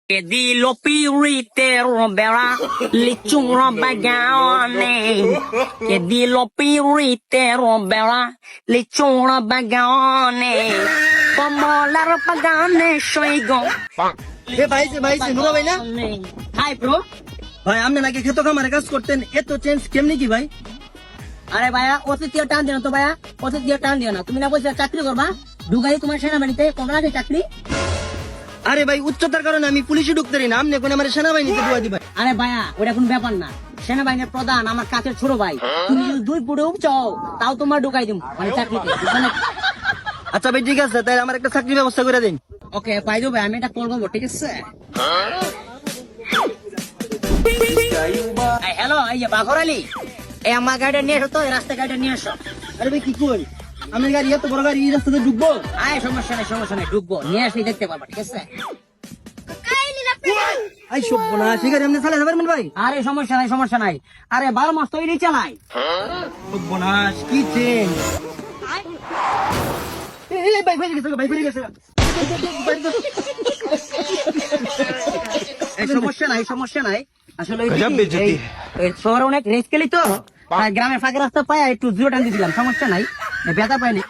Che di lo piritero bera licciuro bagone. Che di lo piritero bera licciuro bagone. Como la pagane soigo. এ ভাই নুরা ভাই না Hi bro. ভাই আপনি নাকি খেতো খামারে কাজ করতেন এত চেঞ্জ কেমনি কি ভাই? আরে ভাইয়া ওতে দিয়ে টান দিও না তো ভাইয়া ওতে দিয়ে টান দিও না তুমি না বলছো চাকরি করবা ঢুকাই তোমার সেনাবাহিনীতে কখন আছে চাকরি আরে ভাই উচ্চতার কারণে আমি পুলিশে ঢুকতে পারি না, আপনি কোন আমার সেনাবাহিনীতে ঢুকা দিবেন? আরে ভাইয়া ওটা কোন ব্যাপার না সেনাবাহিনীর প্রধান আমার কাছের ছোট ভাই তুমি যদি 2 ফুটে উঠছাও তাও তোমার ঢুকাই দিম মানে চাকরিতে বুঝছো না? আচ্ছা ভাই ঠিক আছে, তাই আমার একটা চাকরির ব্যবস্থা করে দিন। ওকে পাই যাবো আমি এটা কল করবো ঠিক আছে হ্যালো এই যে বাঘর আলী এই আমার গাড়িটা নিয়ে এসো তো এই রাস্তা গাড়িটা নিয়ে এসো আরে ভাই কি কই, আমি গাড়ি এত বড় গাড়ি এই রাস্তাতে ঢুকবো? আয় সমস্যা নেই ঢুকবো নিয়ে আসি দেখতে পারবা ঠিক আছে আই সভ্য না, ঠিক আছে আপনি চালাতে পারবেন ভাই? আরে সমস্যা নাই আরে 12 মাস তো এই চালাই সভ্য না, কি চেঞ্জ! ভাই ফিরে গেছে এই সমস্যা নাই আসলে ওই কি, এই শহরে অনেক রেস খেলি তো আর গ্রামের ফাঁকা রাস্তা পায় একটু জিরো টান দিয়েছিলাম সমস্যা নাই ব্যথা পাইনি